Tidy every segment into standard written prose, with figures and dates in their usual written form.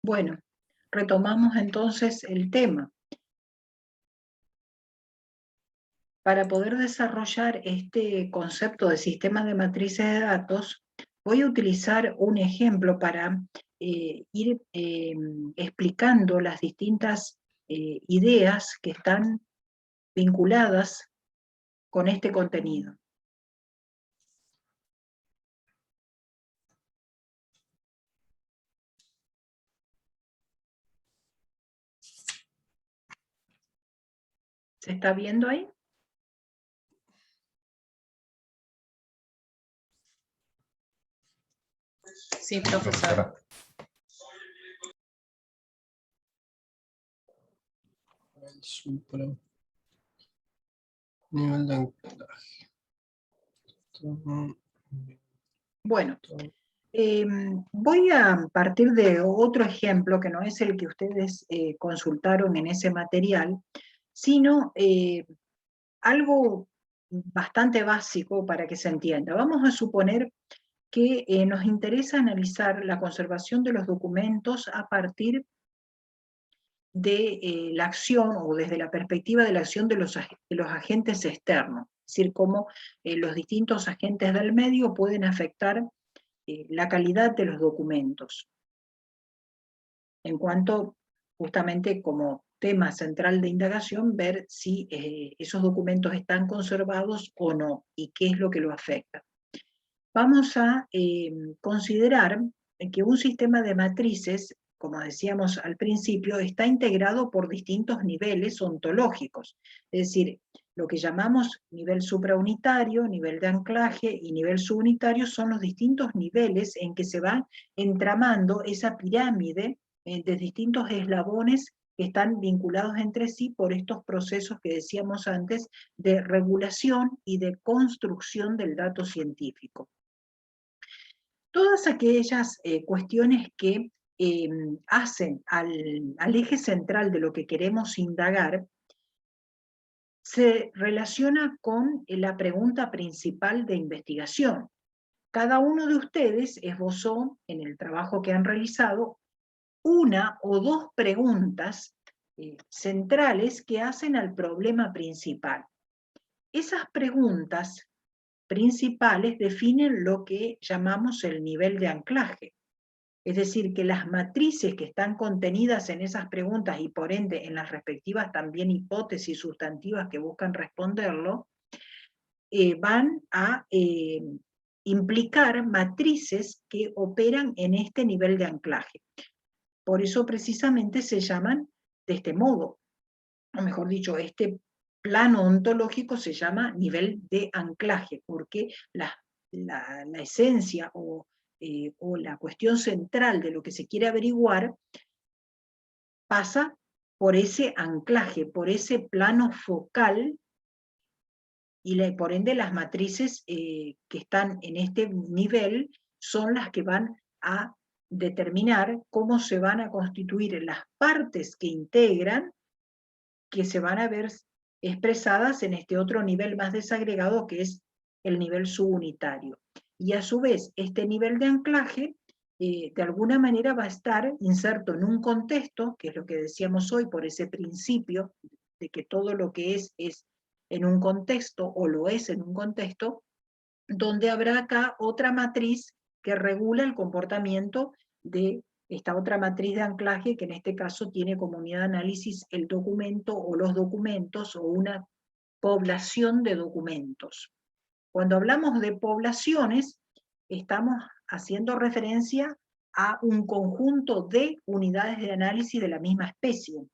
Bueno, retomamos entonces el tema. Para poder desarrollar este concepto de sistema de matrices de datos, voy a utilizar un ejemplo para ir explicando las distintas ideas que están vinculadas con este contenido. ¿Se está viendo ahí? Sí, profesora. El supra. Nivel de anclaje. Bueno, voy a partir de otro ejemplo que no es el que ustedes consultaron en ese material, sino algo bastante básico para que se entienda. Vamos a suponer que nos interesa analizar la conservación de los documentos a partir de la acción o desde la perspectiva de la acción de los agentes externos, es decir, cómo los distintos agentes del medio pueden afectar la calidad de los documentos. En cuanto, justamente como tema central de indagación, ver si esos documentos están conservados o no, y qué es lo que lo afecta. Vamos a considerar que un sistema de matrices, como decíamos al principio, está integrado por distintos niveles ontológicos, es decir, lo que llamamos nivel supraunitario, nivel de anclaje y nivel subunitario son los distintos niveles en que se va entramando esa pirámide de distintos eslabones que están vinculados entre sí por estos procesos que decíamos antes de regulación y de construcción del dato científico. Todas aquellas cuestiones que hacen al eje central de lo que queremos indagar se relaciona con la pregunta principal de investigación. Cada uno de ustedes esbozó en el trabajo que han realizado una o dos preguntas centrales que hacen al problema principal. Esas preguntas principales definen lo que llamamos el nivel de anclaje. Es decir, que las matrices que están contenidas en esas preguntas y por ende en las respectivas también hipótesis sustantivas que buscan responderlo, van a implicar matrices que operan en este nivel de anclaje. Por eso precisamente se llaman de este modo, o mejor dicho, este plano ontológico se llama nivel de anclaje, porque la esencia o la cuestión central de lo que se quiere averiguar pasa por ese anclaje, por ese plano focal, y por ende las matrices que están en este nivel son las que van a determinar cómo se van a constituir las partes que integran, que se van a ver expresadas en este otro nivel más desagregado que es el nivel subunitario. Y a su vez, este nivel de anclaje de alguna manera va a estar inserto en un contexto, que es lo que decíamos hoy por ese principio de que todo lo que es en un contexto, o lo es en un contexto, donde habrá acá otra matriz que regula el comportamiento de esta otra matriz de anclaje, que en este caso tiene como unidad de análisis el documento o los documentos, o una población de documentos. Cuando hablamos de poblaciones, estamos haciendo referencia a un conjunto de unidades de análisis de la misma especie.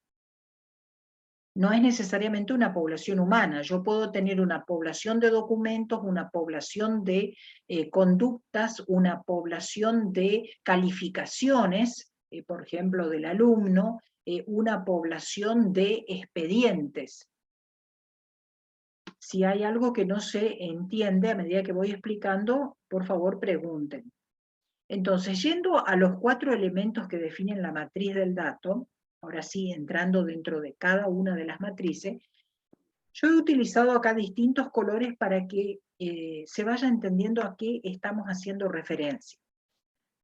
no es necesariamente una población humana. Yo puedo tener una población de documentos, una población de conductas, una población de calificaciones, por ejemplo, del alumno, una población de expedientes. Si hay algo que no se entiende a medida que voy explicando, por favor pregunten. Entonces, yendo a los 4 elementos que definen la matriz del dato, ahora sí, entrando dentro de cada una de las matrices, yo he utilizado acá distintos colores para que se vaya entendiendo a qué estamos haciendo referencia.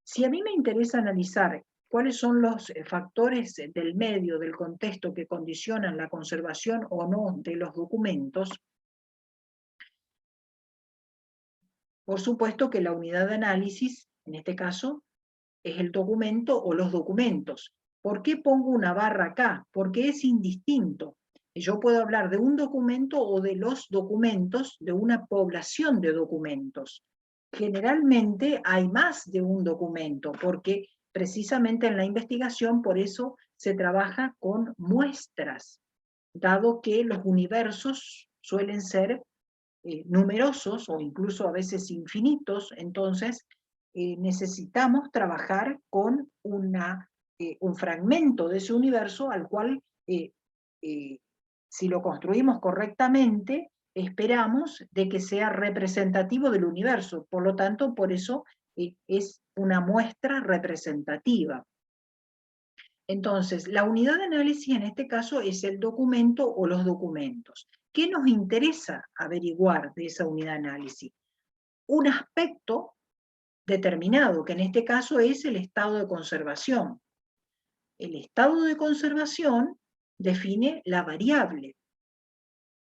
Si a mí me interesa analizar cuáles son los factores del medio, del contexto que condicionan la conservación o no de los documentos, por supuesto que la unidad de análisis, en este caso, es el documento o los documentos. ¿Por qué pongo una barra acá? Porque es indistinto. Yo puedo hablar de un documento o de los documentos de una población de documentos. Generalmente hay más de un documento, porque precisamente en la investigación por eso se trabaja con muestras, dado que los universos suelen ser numerosos o incluso a veces infinitos, entonces necesitamos trabajar con un fragmento de ese universo al cual, si lo construimos correctamente, esperamos de que sea representativo del universo. Por lo tanto, por eso es una muestra representativa. Entonces, la unidad de análisis en este caso es el documento o los documentos. ¿Qué nos interesa averiguar de esa unidad de análisis? Un aspecto determinado, que en este caso es el estado de conservación. El estado de conservación define la variable.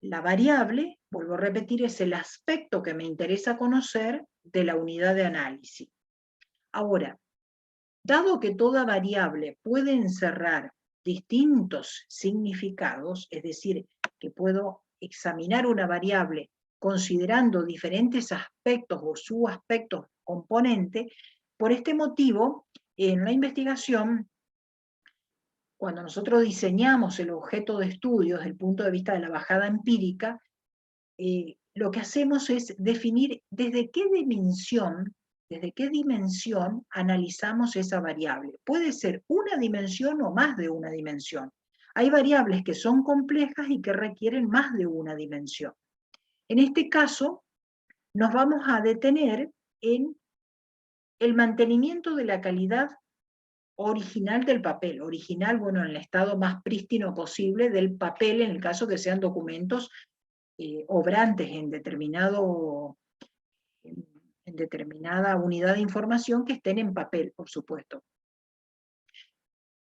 La variable, vuelvo a repetir, es el aspecto que me interesa conocer de la unidad de análisis. Ahora, dado que toda variable puede encerrar distintos significados, es decir, que puedo examinar una variable considerando diferentes aspectos o subaspectos componentes, por este motivo, en la investigación, cuando nosotros diseñamos el objeto de estudio desde el punto de vista de la bajada empírica, lo que hacemos es definir desde qué dimensión analizamos esa variable. Puede ser una dimensión o más de una dimensión. Hay variables que son complejas y que requieren más de una dimensión. En este caso, nos vamos a detener en el mantenimiento de la calidad original del papel. Original, bueno, en el estado más prístino posible del papel, en el caso que sean documentos obrantes en determinada unidad de información que estén en papel, por supuesto.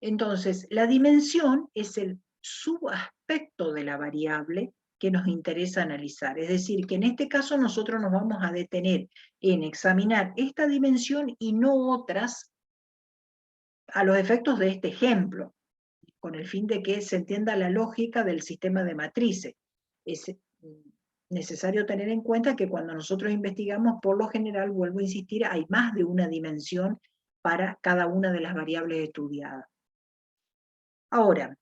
Entonces, la dimensión es el subaspecto de la variable que nos interesa analizar. Es decir, que en este caso nosotros nos vamos a detener en examinar esta dimensión y no otras a los efectos de este ejemplo, con el fin de que se entienda la lógica del sistema de matrices. Es necesario tener en cuenta que cuando nosotros investigamos, por lo general, vuelvo a insistir, hay más de una dimensión para cada una de las variables estudiadas. Ahora,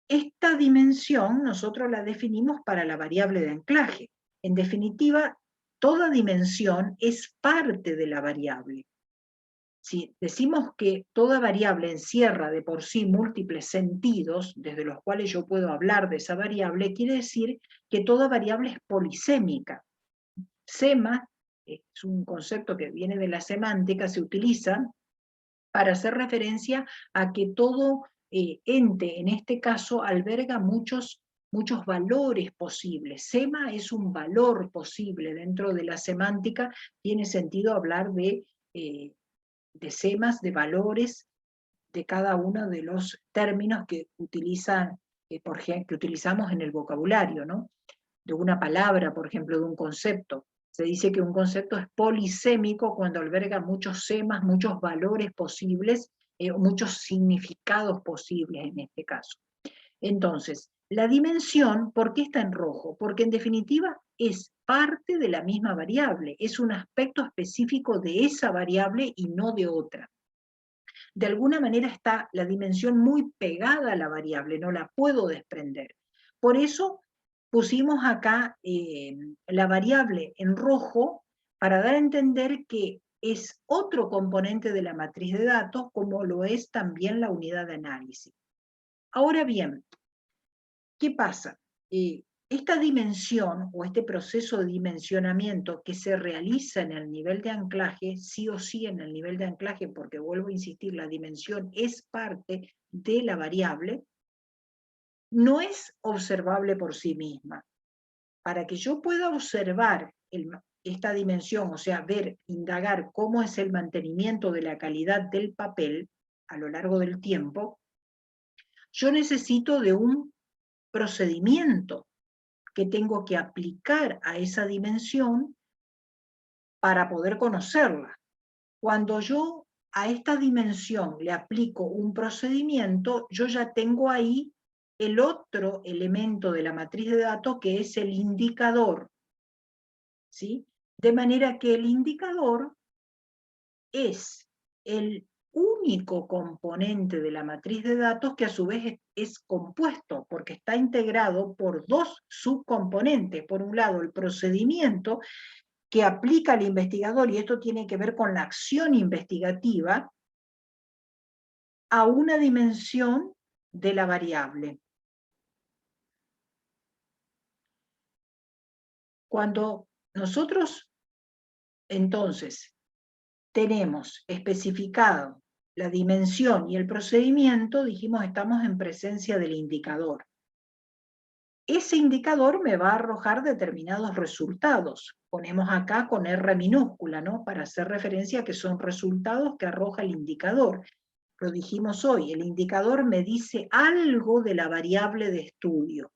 esta dimensión nosotros la definimos para la variable de anclaje. En definitiva, toda dimensión es parte de la variable. Si decimos que toda variable encierra de por sí múltiples sentidos, desde los cuales yo puedo hablar de esa variable, quiere decir que toda variable es polisémica. Sema es un concepto que viene de la semántica, se utiliza para hacer referencia a que todo ente, en este caso, alberga muchos valores posibles. Sema es un valor posible dentro de la semántica, tiene sentido hablar de semas, de valores de cada uno de los términos que utilizan, por ejemplo, que utilizamos en el vocabulario, ¿no? De una palabra, por ejemplo, de un concepto. Se dice que un concepto es polisémico cuando alberga muchos semas, muchos valores posibles, muchos significados posibles en este caso. Entonces, la dimensión, ¿por qué está en rojo? Porque en definitiva es parte de la misma variable, es un aspecto específico de esa variable y no de otra. De alguna manera está la dimensión muy pegada a la variable, no la puedo desprender. Por eso pusimos acá la variable en rojo para dar a entender que es otro componente de la matriz de datos, como lo es también la unidad de análisis. Ahora bien, ¿qué pasa? Esta dimensión o este proceso de dimensionamiento que se realiza en el nivel de anclaje, sí o sí en el nivel de anclaje, porque vuelvo a insistir, la dimensión es parte de la variable, no es observable por sí misma. Para que yo pueda observar esta dimensión, o sea, ver, indagar cómo es el mantenimiento de la calidad del papel a lo largo del tiempo, yo necesito de un procedimiento que tengo que aplicar a esa dimensión para poder conocerla. Cuando yo a esta dimensión le aplico un procedimiento, yo ya tengo ahí el otro elemento de la matriz de datos, que es el indicador, ¿sí? De manera que el indicador es el único componente de la matriz de datos que a su vez es compuesto, porque está integrado por dos subcomponentes. Por un lado, el procedimiento que aplica el investigador, y esto tiene que ver con la acción investigativa, a una dimensión de la variable. Cuando nosotros, entonces, tenemos especificado la dimensión y el procedimiento, dijimos, estamos en presencia del indicador. Ese indicador me va a arrojar determinados resultados. Ponemos acá con R minúscula, ¿no? Para hacer referencia a que son resultados que arroja el indicador. Lo dijimos hoy, el indicador me dice algo de la variable de estudio.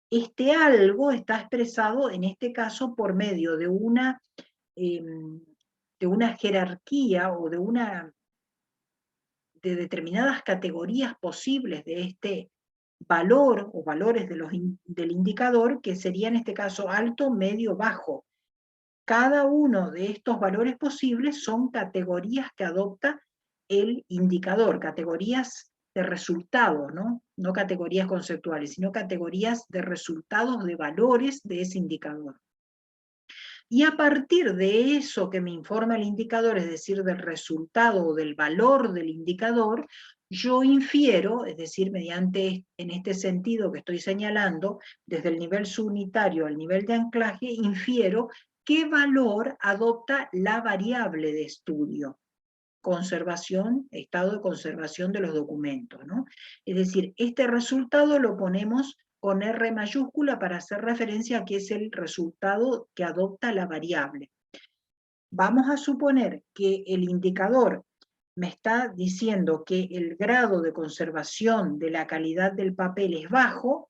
Este algo está expresado, en este caso, por medio de una jerarquía o de determinadas categorías posibles de este valor o valores del indicador, que sería en este caso alto, medio, bajo. Cada uno de estos valores posibles son categorías que adopta el indicador, categorías de resultados, ¿no? No categorías conceptuales, sino categorías de resultados de valores de ese indicador. Y a partir de eso que me informa el indicador, es decir, del resultado o del valor del indicador, yo infiero, es decir, mediante, en este sentido que estoy señalando, desde el nivel subunitario al nivel de anclaje, infiero qué valor adopta la variable de estudio. Conservación, estado de conservación de los documentos, ¿no? Es decir, este resultado lo ponemos con R mayúscula para hacer referencia a que es el resultado que adopta la variable. Vamos a suponer que el indicador me está diciendo que el grado de conservación de la calidad del papel es bajo.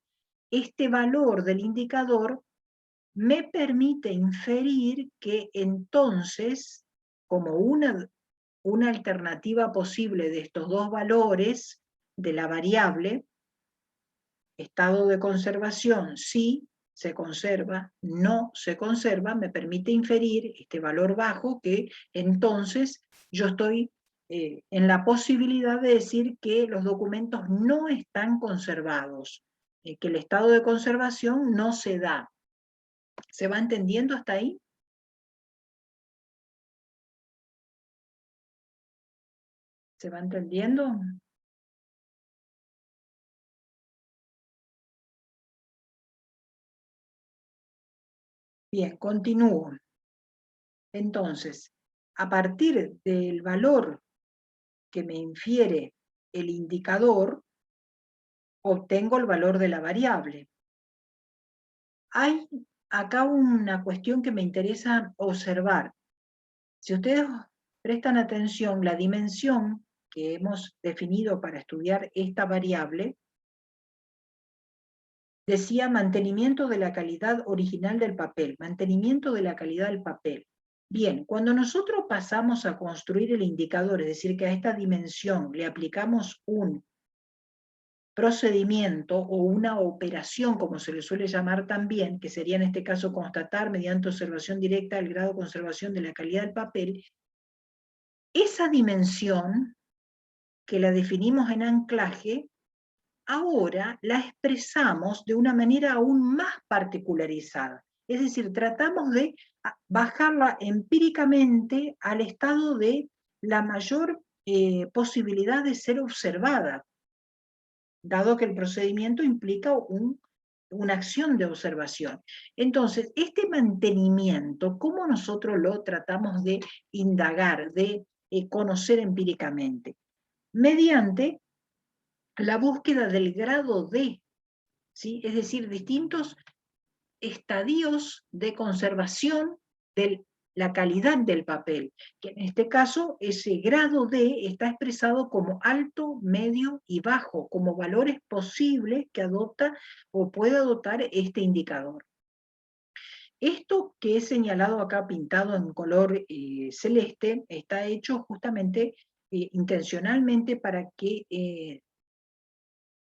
Este valor del indicador me permite inferir que entonces, como una alternativa posible de estos dos valores de la variable, estado de conservación, sí se conserva, no se conserva, me permite inferir este valor bajo, que entonces yo estoy en la posibilidad de decir que los documentos no están conservados, que el estado de conservación no se da. ¿Se va entendiendo hasta ahí? ¿Se va entendiendo? Bien, continúo. Entonces, a partir del valor que me infiere el indicador, obtengo el valor de la variable. Hay acá una cuestión que me interesa observar. Si ustedes prestan atención, la dimensión que hemos definido para estudiar esta variable decía mantenimiento de la calidad original del papel, mantenimiento de la calidad del papel. Bien, cuando nosotros pasamos a construir el indicador, es decir, que a esta dimensión le aplicamos un procedimiento o una operación, como se le suele llamar también, que sería en este caso constatar mediante observación directa el grado de conservación de la calidad del papel, esa dimensión, que la definimos en anclaje, ahora la expresamos de una manera aún más particularizada. Es decir, tratamos de bajarla empíricamente al estado de la mayor posibilidad de ser observada, dado que el procedimiento implica una acción de observación. Entonces, este mantenimiento, ¿cómo nosotros lo tratamos de indagar, de conocer empíricamente? Mediante la búsqueda del grado de, ¿sí? Es decir, distintos estadios de conservación de la calidad del papel, que en este caso ese grado de está expresado como alto, medio y bajo, como valores posibles que adopta o puede adoptar este indicador. Esto que he señalado acá pintado en color celeste está hecho justamente intencionalmente para que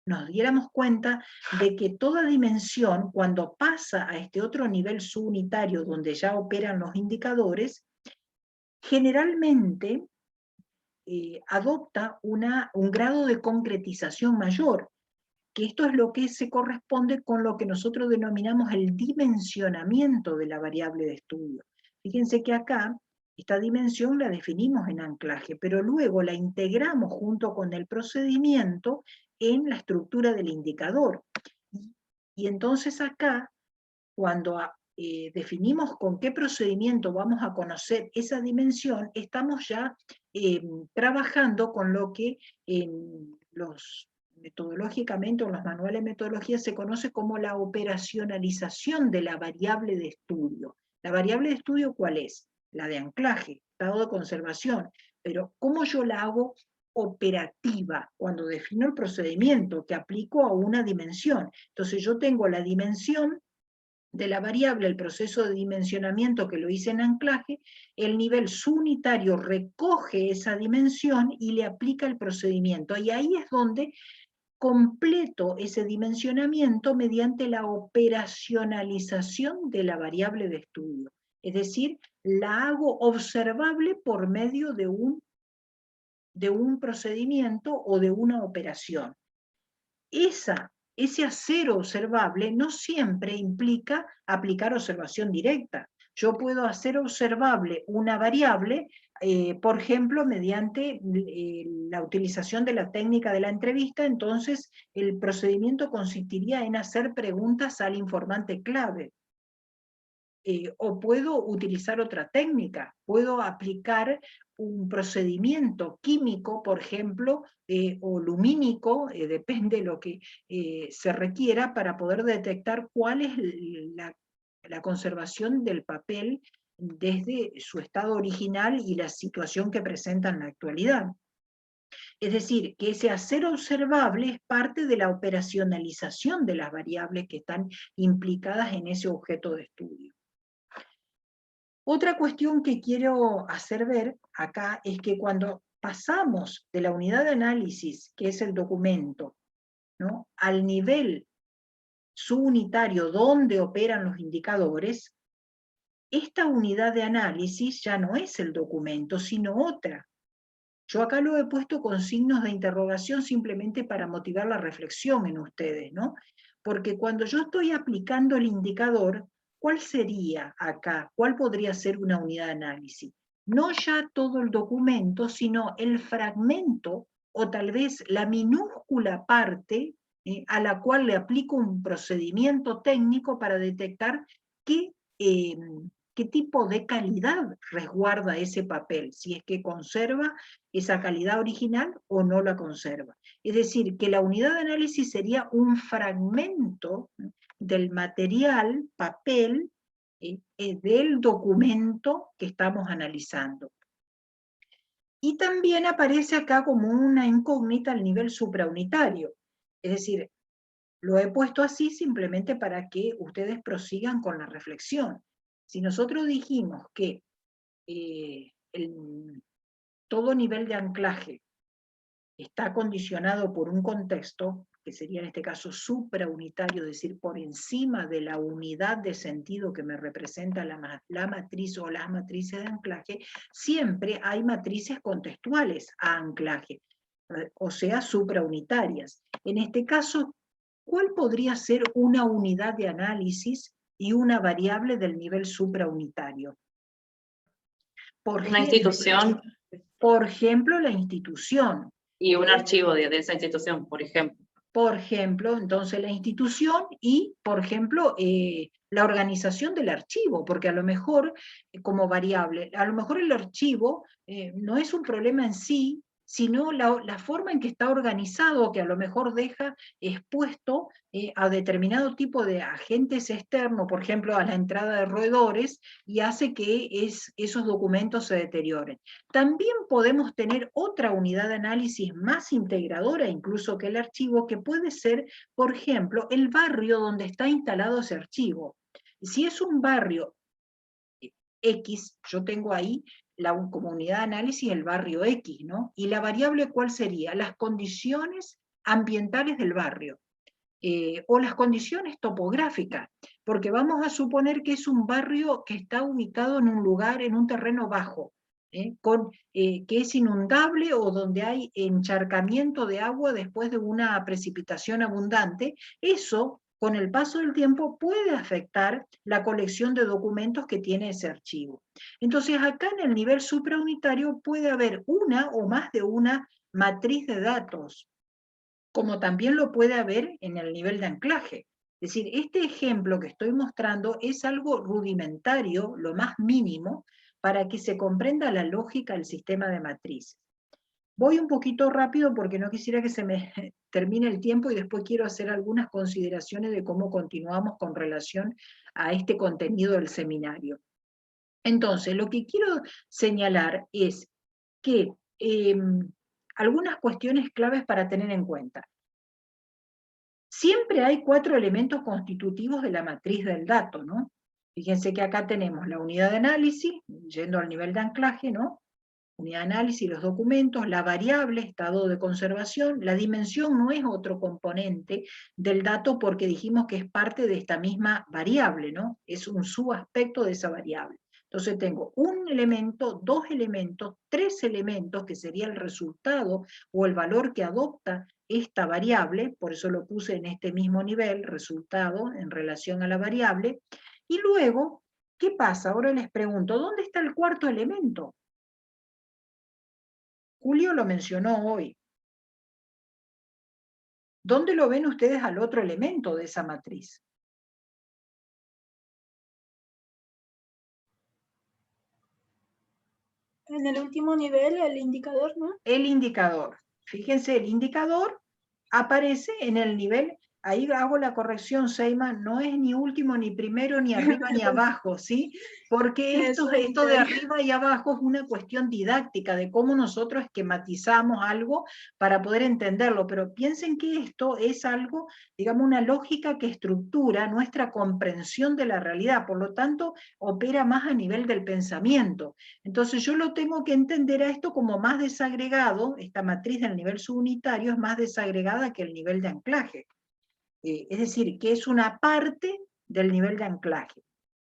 nos diéramos cuenta de que toda dimensión, cuando pasa a este otro nivel subunitario donde ya operan los indicadores, generalmente adopta un grado de concretización mayor, que esto es lo que se corresponde con lo que nosotros denominamos el dimensionamiento de la variable de estudio. Fíjense que acá esta dimensión la definimos en anclaje, pero luego la integramos junto con el procedimiento en la estructura del indicador. Y entonces acá, cuando definimos con qué procedimiento vamos a conocer esa dimensión, estamos ya trabajando con lo que metodológicamente o en los manuales de metodología se conoce como la operacionalización de la variable de estudio. ¿La variable de estudio cuál es? La de anclaje, estado de conservación. Pero ¿cómo yo la hago operativa cuando defino el procedimiento que aplico a una dimensión? Entonces yo tengo la dimensión de la variable, el proceso de dimensionamiento que lo hice en anclaje, el nivel subunitario recoge esa dimensión y le aplica el procedimiento. Y ahí es donde completo ese dimensionamiento mediante la operacionalización de la variable de estudio. Es decir, la hago observable por medio de un procedimiento o de una operación. Ese hacer observable no siempre implica aplicar observación directa. Yo puedo hacer observable una variable, por ejemplo, mediante la utilización de la técnica de la entrevista. Entonces el procedimiento consistiría en hacer preguntas al informante clave. O puedo utilizar otra técnica, puedo aplicar un procedimiento químico, por ejemplo, o lumínico, depende de lo que se requiera para poder detectar cuál es la conservación del papel desde su estado original y la situación que presenta en la actualidad. Es decir, que ese hacer observable es parte de la operacionalización de las variables que están implicadas en ese objeto de estudio. Otra cuestión que quiero hacer ver acá es que cuando pasamos de la unidad de análisis, que es el documento, ¿no?, al nivel subunitario donde operan los indicadores, esta unidad de análisis ya no es el documento, sino otra. Yo acá lo he puesto con signos de interrogación simplemente para motivar la reflexión en ustedes, ¿no? Porque cuando yo estoy aplicando el indicador, ¿cuál sería acá? ¿Cuál podría ser una unidad de análisis? No ya todo el documento, sino el fragmento o tal vez la minúscula parte a la cual le aplico un procedimiento técnico para detectar qué tipo de calidad resguarda ese papel, si es que conserva esa calidad original o no la conserva. Es decir, que la unidad de análisis sería un fragmento del material, papel, del documento que estamos analizando. Y también aparece acá como una incógnita al nivel supraunitario. Es decir, lo he puesto así simplemente para que ustedes prosigan con la reflexión. Si nosotros dijimos que todo nivel de anclaje está condicionado por un contexto, que sería en este caso supraunitario, es decir, por encima de la unidad de sentido que me representa la matriz o las matrices de anclaje, siempre hay matrices contextuales a anclaje. o sea, supraunitarias. En este caso, ¿cuál podría ser una unidad de análisis y una variable del nivel supraunitario? Una institución Por ejemplo, la institución. y un archivo de esa institución, por ejemplo. Por ejemplo, entonces la institución y, por ejemplo, la organización del archivo, porque a lo mejor, como variable, a lo mejor el archivo no es un problema en sí, sino la forma en que está organizado, que a lo mejor deja expuesto a determinado tipo de agentes externos, por ejemplo, a la entrada de roedores, y hace que esos documentos se deterioren. También podemos tener otra unidad de análisis más integradora incluso que el archivo, que puede ser, por ejemplo, el barrio donde está instalado ese archivo. Si es un barrio X, yo tengo ahí como unidad de análisis el barrio X, ¿no? Y la variable, ¿cuál sería? Las condiciones ambientales del barrio. O las condiciones topográficas, porque vamos a suponer que es un barrio que está ubicado en un lugar, en un terreno bajo, que es inundable o donde hay encharcamiento de agua después de una precipitación abundante. Eso, con el paso del tiempo, puede afectar la colección de documentos que tiene ese archivo. Entonces, acá en el nivel supraunitario puede haber una o más de una matriz de datos, como también lo puede haber en el nivel de anclaje. Es decir, este ejemplo que estoy mostrando es algo rudimentario, lo más mínimo, para que se comprenda la lógica del sistema de matrices. Voy un poquito rápido porque no quisiera que se me termine el tiempo y después quiero hacer algunas consideraciones de cómo continuamos con relación a este contenido del seminario. Entonces, lo que quiero señalar es que algunas cuestiones claves para tener en cuenta. Siempre hay 4 elementos constitutivos de la matriz del dato, ¿no? Fíjense que acá tenemos la unidad de análisis, yendo al nivel de anclaje, ¿no? Unidad de análisis, los documentos, la variable, estado de conservación, la dimensión no es otro componente del dato porque dijimos que es parte de esta misma variable, ¿no? Es un subaspecto de esa variable. Entonces tengo un elemento, 2 elementos, 3 elementos, que sería el resultado o el valor que adopta esta variable, por eso lo puse en este mismo nivel, resultado en relación a la variable, y luego, ¿qué pasa? Ahora les pregunto, ¿dónde está el cuarto elemento? Julio lo mencionó hoy. ¿Dónde lo ven ustedes al otro elemento de esa matriz? En el último nivel, el indicador, ¿no? El indicador. Fíjense, el indicador aparece en el nivel, ahí hago la corrección, Seima, no es ni último, ni primero, ni arriba, ni abajo, ¿sí? Porque esto de arriba y abajo es una cuestión didáctica, de cómo nosotros esquematizamos algo para poder entenderlo, pero piensen que esto es algo, digamos, una lógica que estructura nuestra comprensión de la realidad, por lo tanto, opera más a nivel del pensamiento. Entonces yo lo tengo que entender a esto como más desagregado, esta matriz del nivel subunitario es más desagregada que el nivel de anclaje. Es decir, que es una parte del nivel de anclaje.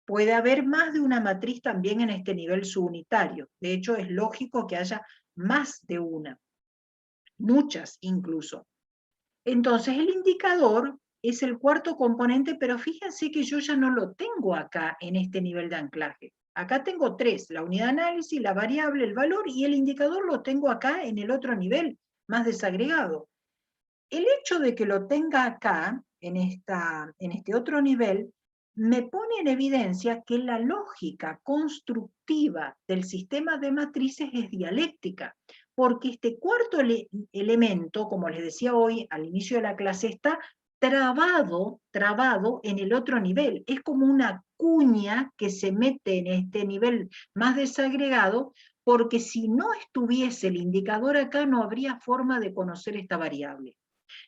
Puede haber más de una matriz también en este nivel subunitario. De hecho, es lógico que haya más de una, muchas incluso. Entonces, el indicador es el cuarto componente, pero fíjense que yo ya no lo tengo acá en este nivel de anclaje. Acá tengo 3, la unidad de análisis, la variable, el valor, y el indicador lo tengo acá en el otro nivel, más desagregado. El hecho de que lo tenga acá, en este otro nivel, me pone en evidencia que la lógica constructiva del sistema de matrices es dialéctica, porque este cuarto elemento, como les decía hoy al inicio de la clase, está trabado en el otro nivel. Es como una cuña que se mete en este nivel más desagregado, porque si no estuviese el indicador acá, no habría forma de conocer esta variable.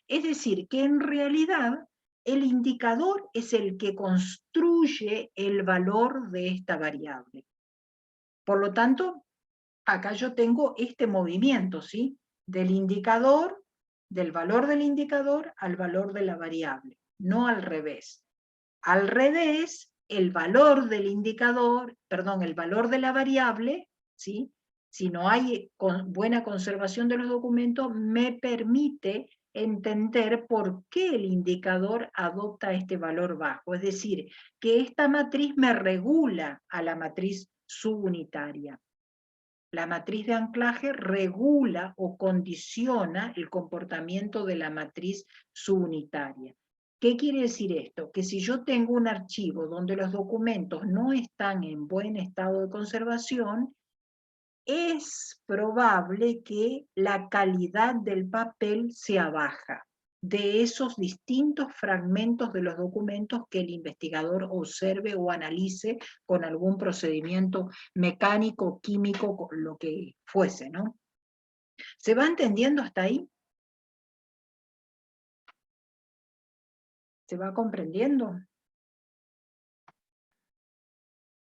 Es decir, que en realidad el indicador es el que construye el valor de esta variable. Por lo tanto, acá yo tengo este movimiento, ¿sí? Del indicador, del valor del indicador al valor de la variable, no al revés. Al revés, el valor del indicador, perdón, el valor de la variable, ¿sí? si no hay buena conservación de los documentos, me permite entender por qué el indicador adopta este valor bajo. Es decir, que esta matriz me regula a la matriz subunitaria. La matriz de anclaje regula o condiciona el comportamiento de la matriz subunitaria. ¿Qué quiere decir esto? Que si yo tengo un archivo donde los documentos no están en buen estado de conservación, es probable que la calidad del papel sea baja de esos distintos fragmentos de los documentos que el investigador observe o analice con algún procedimiento mecánico, químico, lo que fuese, ¿no? ¿Se va entendiendo hasta ahí? ¿Se va comprendiendo?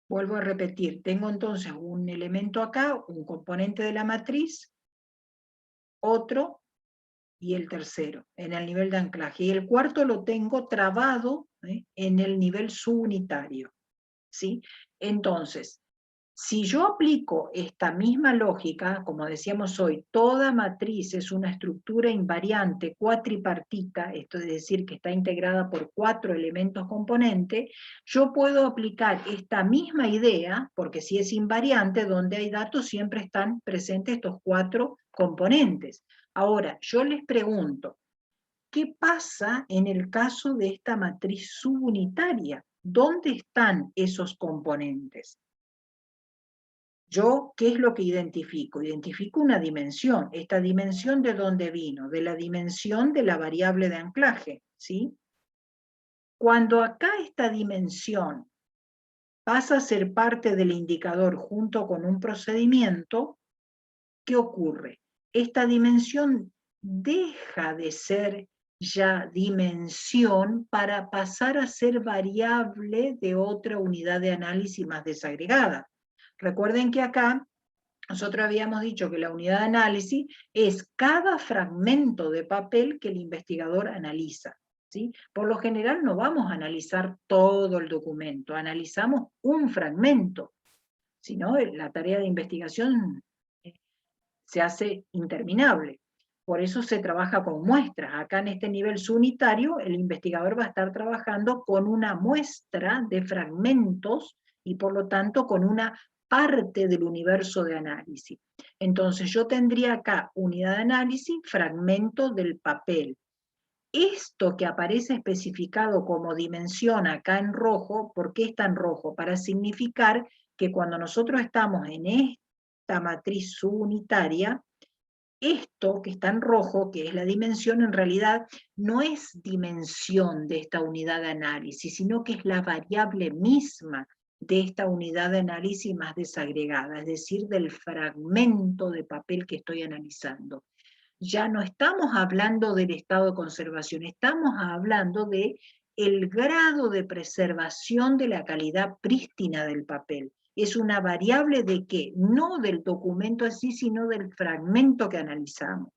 Vuelvo a repetir, tengo entonces un elemento acá, un componente de la matriz, otro y el tercero, en el nivel de anclaje. Y el cuarto lo tengo trabado en el nivel subunitario, ¿sí? Entonces, si yo aplico esta misma lógica, como decíamos hoy, toda matriz es una estructura invariante cuatripartita, esto es decir, que está integrada por 4 elementos componentes, yo puedo aplicar esta misma idea, porque si es invariante, donde hay datos siempre están presentes estos 4 componentes. Ahora, yo les pregunto, ¿qué pasa en el caso de esta matriz subunitaria? ¿Dónde están esos componentes? Yo, ¿qué es lo que identifico? Identifico una dimensión. ¿Esta dimensión de dónde vino? De la dimensión de la variable de anclaje, ¿sí? Cuando acá esta dimensión pasa a ser parte del indicador junto con un procedimiento, ¿qué ocurre? Esta dimensión deja de ser ya dimensión para pasar a ser variable de otra unidad de análisis más desagregada. Recuerden que acá nosotros habíamos dicho que la unidad de análisis es cada fragmento de papel que el investigador analiza, ¿sí? Por lo general no vamos a analizar todo el documento, analizamos un fragmento, si no la tarea de investigación se hace interminable. Por eso se trabaja con muestras. Acá en este nivel subunitario, el investigador va a estar trabajando con una muestra de fragmentos y por lo tanto con una parte del universo de análisis. Entonces yo tendría acá unidad de análisis, fragmento del papel. Esto que aparece especificado como dimensión acá en rojo, ¿por qué está en rojo? Para significar que cuando nosotros estamos en esta matriz subunitaria, esto que está en rojo, que es la dimensión, en realidad no es dimensión de esta unidad de análisis, sino que es la variable misma de esta unidad de análisis más desagregada, es decir, del fragmento de papel que estoy analizando. Ya no estamos hablando del estado de conservación, estamos hablando de el grado de preservación de la calidad prístina del papel. Es una variable de qué, no del documento así, sino del fragmento que analizamos.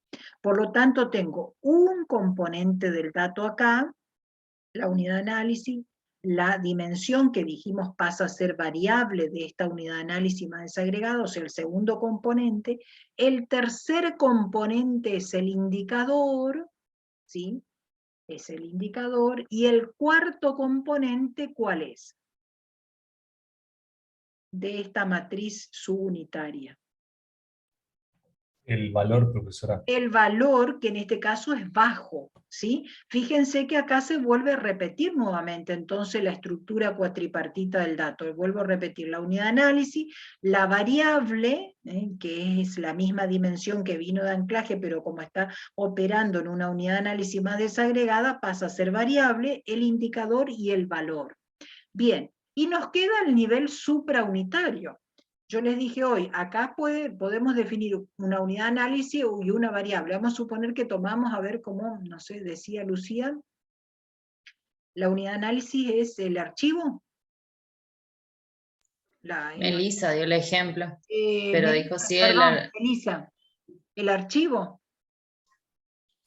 Por lo tanto, tengo un componente del dato acá, la unidad de análisis, la dimensión que dijimos pasa a ser variable de esta unidad de análisis más desagregada, o sea, el segundo componente. El tercer componente es el indicador, ¿sí? Es el indicador. Y el cuarto componente, ¿cuál es? De esta matriz subunitaria. El valor, profesora. El valor, que en este caso es bajo, ¿sí? Fíjense que acá se vuelve a repetir nuevamente entonces la estructura cuatripartita del dato. Vuelvo a repetir la unidad de análisis, la variable, que es la misma dimensión que vino de anclaje, pero como está operando en una unidad de análisis más desagregada, pasa a ser variable, el indicador y el valor. Bien, y nos queda el nivel supraunitario. Yo les dije hoy, acá podemos definir una unidad de análisis y una variable. Vamos a suponer que tomamos, a ver cómo, no sé, decía Lucía, la unidad de análisis es el archivo. Elisa dio el ejemplo, pero dijo sí perdón, Elisa, el archivo.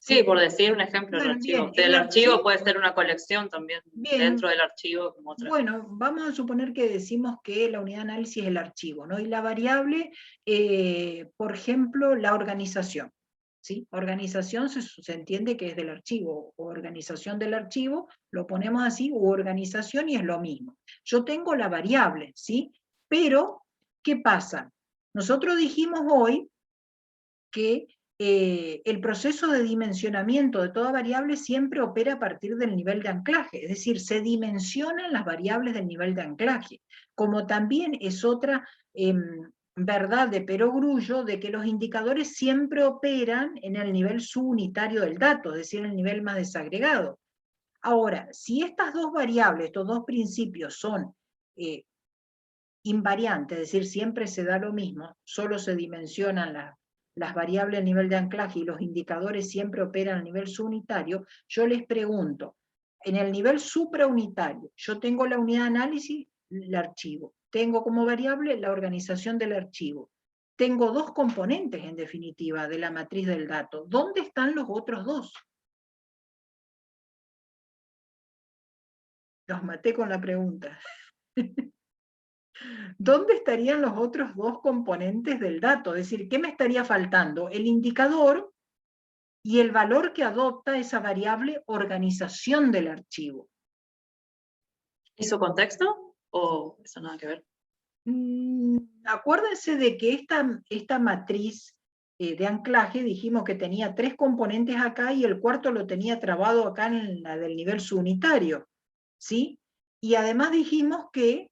Sí, por decir un ejemplo, el Bueno, archivo. bien, El el archivo archivo- puede ser una colección también, Bien. dentro del archivo como otra. Bueno, vamos a suponer que decimos que la unidad de análisis es el archivo, ¿no? Y la variable, por ejemplo, la organización. ¿Sí? Organización se entiende que es del archivo, o organización del archivo, lo ponemos así, u organización y es lo mismo. Yo tengo la variable, ¿sí? Pero, ¿qué pasa? Nosotros dijimos hoy que el proceso de dimensionamiento de toda variable siempre opera a partir del nivel de anclaje, es decir, se dimensionan las variables del nivel de anclaje, como también es otra verdad de perogrullo de que los indicadores siempre operan en el nivel subunitario del dato, es decir, el nivel más desagregado. Ahora, si estas dos variables, estos dos principios son invariantes, es decir, siempre se da lo mismo, solo se dimensionan las variables a nivel de anclaje y los indicadores siempre operan a nivel subunitario, yo les pregunto, en el nivel supraunitario, yo tengo la unidad de análisis, el archivo, tengo como variable la organización del archivo, tengo dos componentes en definitiva de la matriz del dato, ¿dónde están los otros dos? Los maté con la pregunta. ¿Dónde estarían los otros dos componentes del dato? Es decir, ¿qué me estaría faltando? El indicador y el valor que adopta esa variable organización del archivo. ¿Y su contexto? ¿O eso nada que ver? Acuérdense de que esta matriz de anclaje dijimos que tenía tres componentes acá y el cuarto lo tenía trabado acá en la del nivel subunitario, ¿sí? Y además dijimos que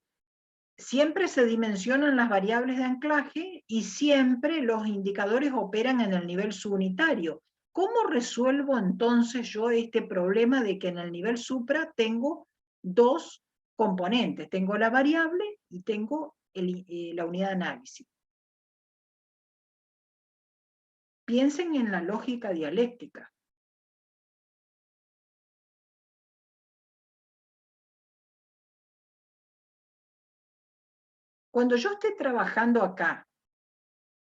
siempre se dimensionan las variables de anclaje y siempre los indicadores operan en el nivel subunitario. ¿Cómo resuelvo entonces yo este problema de que en el nivel supra tengo dos componentes? Tengo la variable y tengo la unidad de análisis. Piensen en la lógica dialéctica. Cuando yo esté trabajando acá,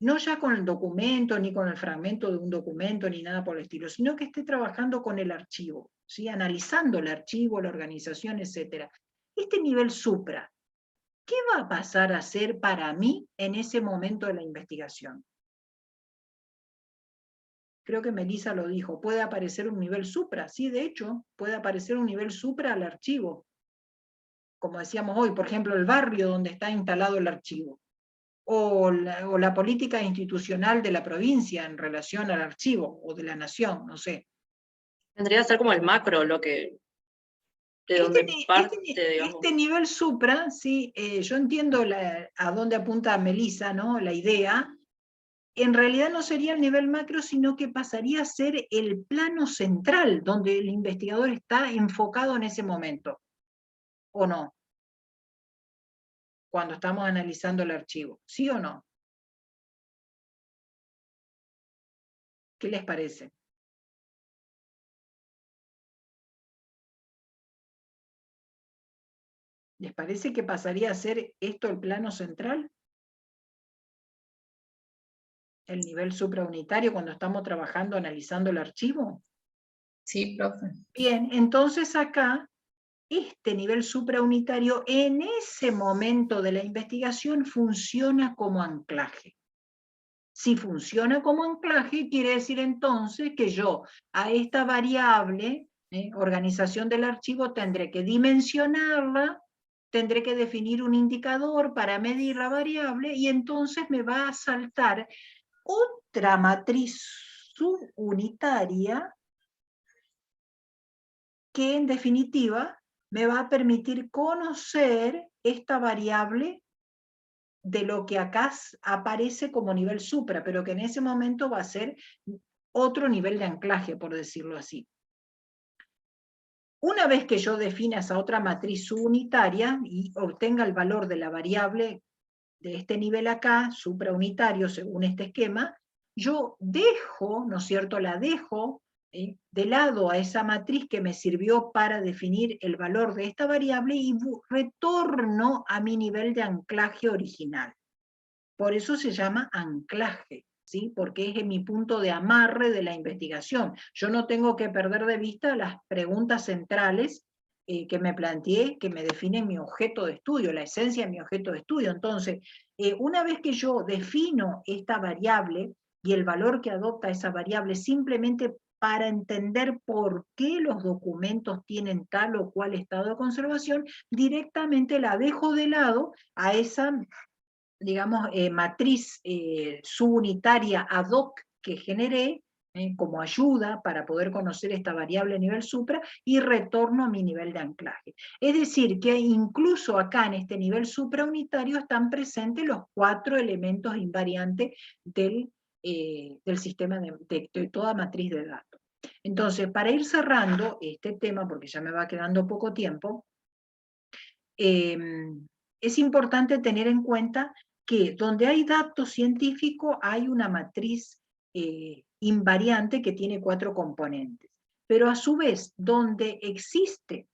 no ya con el documento, ni con el fragmento de un documento, ni nada por el estilo, sino que esté trabajando con el archivo, ¿sí? Analizando el archivo, la organización, etc. Este nivel supra, ¿qué va a pasar a ser para mí en ese momento de la investigación? Creo que Melissa lo dijo, puede aparecer un nivel supra, sí, de hecho, puede aparecer un nivel supra al archivo. Como decíamos hoy, por ejemplo, el barrio donde está instalado el archivo. O la política institucional de la provincia en relación al archivo, o de la nación, no sé. Tendría que ser como el macro, lo que... de donde parte, digamos. Este nivel supra, sí, yo entiendo a dónde apunta Melissa, ¿no? La idea, en realidad no sería el nivel macro, sino que pasaría a ser el plano central, donde el investigador está enfocado en ese momento, ¿o no? Cuando estamos analizando el archivo, ¿sí o no? ¿Qué les parece? ¿Les parece que pasaría a ser esto el plano central? ¿El nivel supraunitario cuando estamos trabajando, analizando el archivo? Sí, profe. Bien, entonces acá, este nivel supraunitario en ese momento de la investigación funciona como anclaje. Si funciona como anclaje, quiere decir entonces que yo a esta variable, organización del archivo, tendré que dimensionarla, tendré que definir un indicador para medir la variable y entonces me va a saltar otra matriz subunitaria que en definitiva me va a permitir conocer esta variable de lo que acá aparece como nivel supra, pero que en ese momento va a ser otro nivel de anclaje, por decirlo así. Una vez que yo defina esa otra matriz subunitaria y obtenga el valor de la variable de este nivel acá, supraunitario según este esquema, yo dejo, ¿no es cierto?, la dejo de lado a esa matriz que me sirvió para definir el valor de esta variable y retorno a mi nivel de anclaje original. Por eso se llama anclaje, ¿sí? Porque es mi punto de amarre de la investigación. Yo no tengo que perder de vista las preguntas centrales que me planteé, que me definen mi objeto de estudio, la esencia de mi objeto de estudio. Entonces, una vez que yo defino esta variable y el valor que adopta esa variable simplemente para entender por qué los documentos tienen tal o cual estado de conservación, directamente la dejo de lado a esa, digamos, matriz subunitaria ad hoc que generé, como ayuda para poder conocer esta variable a nivel supra, y retorno a mi nivel de anclaje. Es decir, que incluso acá en este nivel supraunitario están presentes los 4 elementos invariantes del sistema de toda matriz de datos. Entonces, para ir cerrando este tema, porque ya me va quedando poco tiempo, es importante tener en cuenta que donde hay datos científicos hay una matriz invariante que tiene 4 componentes. Pero a su vez, donde existe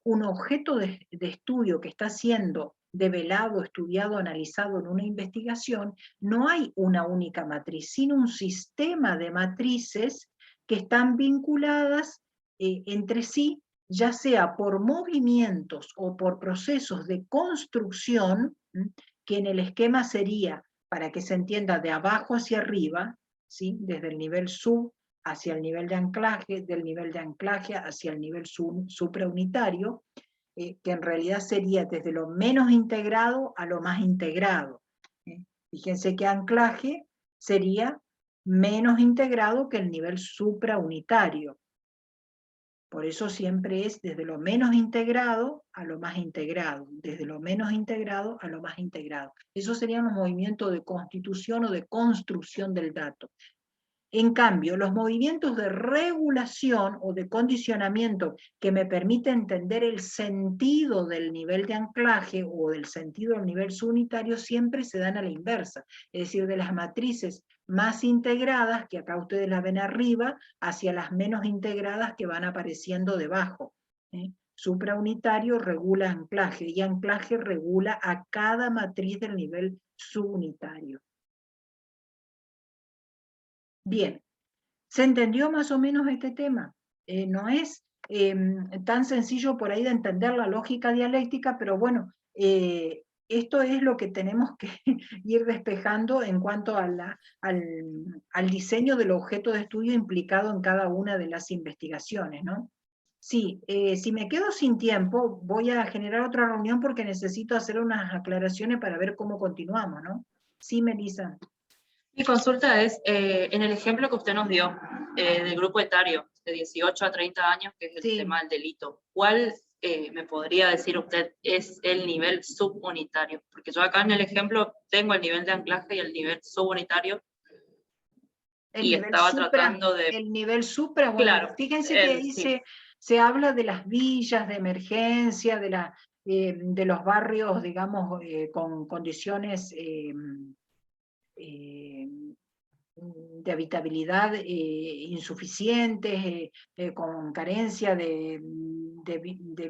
un objeto de estudio que está siendo develado, estudiado, analizado en una investigación, no hay una única matriz, sino un sistema de matrices que están vinculadas entre sí, ya sea por movimientos o por procesos de construcción, que en el esquema sería, para que se entienda, de abajo hacia arriba, ¿sí? Desde el nivel sub hacia el nivel de anclaje, del nivel de anclaje hacia el nivel supraunitario, que en realidad sería desde lo menos integrado a lo más integrado. Fíjense que anclaje sería menos integrado que el nivel supraunitario. Por eso siempre es desde lo menos integrado a lo más integrado, desde lo menos integrado a lo más integrado. Eso serían los movimientos de constitución o de construcción del dato. En cambio, los movimientos de regulación o de condicionamiento que me permiten entender el sentido del nivel de anclaje o del sentido del nivel subunitario siempre se dan a la inversa, es decir, de las matrices más integradas, que acá ustedes las ven arriba, hacia las menos integradas que van apareciendo debajo. Supraunitario regula anclaje y anclaje regula a cada matriz del nivel subunitario. Bien, ¿se entendió más o menos este tema? No es tan sencillo por ahí de entender la lógica dialéctica, pero bueno, esto es lo que tenemos que ir despejando en cuanto a al diseño del objeto de estudio implicado en cada una de las investigaciones, ¿no? Sí, si me quedo sin tiempo, voy a generar otra reunión porque necesito hacer unas aclaraciones para ver cómo continuamos, ¿no? Sí, Melissa. Mi consulta es, en el ejemplo que usted nos dio, del grupo etario, de 18 a 30 años, que es el tema del delito, ¿cuál me podría decir usted es el nivel subunitario? Porque yo acá en el ejemplo tengo el nivel de anclaje y el nivel subunitario, y estaba tratando de... El nivel supra, bueno, claro, fíjense que ahí sí. se habla de las villas de emergencia, de los barrios, digamos, con condiciones de habitabilidad insuficientes, con carencia de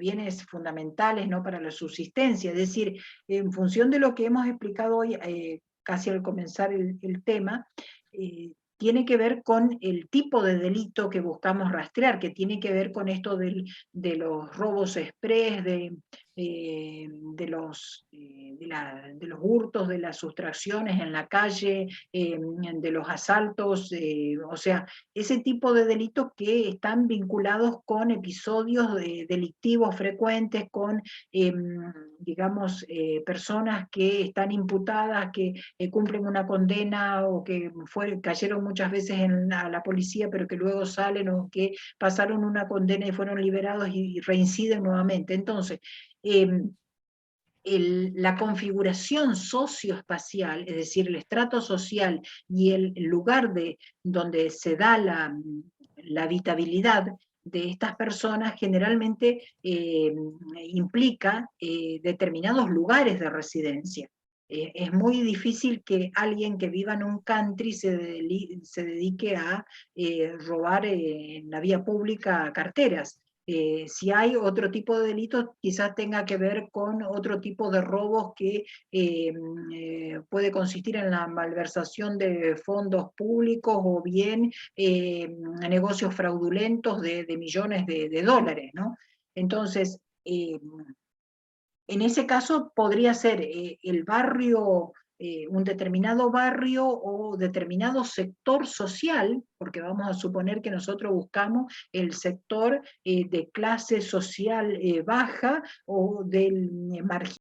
bienes fundamentales, ¿no?, para la subsistencia. Es decir, en función de lo que hemos explicado hoy, casi al comenzar el tema, tiene que ver con el tipo de delito que buscamos rastrear, que tiene que ver con esto de los robos express, de los hurtos, de las sustracciones en la calle, de los asaltos, o sea, ese tipo de delitos que están vinculados con episodios delictivos frecuentes, con, digamos, personas que están imputadas, que cumplen una condena o que cayeron muchas veces a la policía, pero que luego salen, o que pasaron una condena y fueron liberados y reinciden nuevamente. Entonces, la configuración socioespacial, es decir, el estrato social y el lugar donde se da la habitabilidad de estas personas, generalmente implica determinados lugares de residencia. Es muy difícil que alguien que viva en un country se dedique a robar en la vía pública carteras. Si hay otro tipo de delitos, quizás tenga que ver con otro tipo de robos que puede consistir en la malversación de fondos públicos o bien negocios fraudulentos de millones de dólares, ¿no? Entonces, en ese caso podría ser el barrio, un determinado barrio o determinado sector social, porque vamos a suponer que nosotros buscamos el sector de clase social baja o del marginal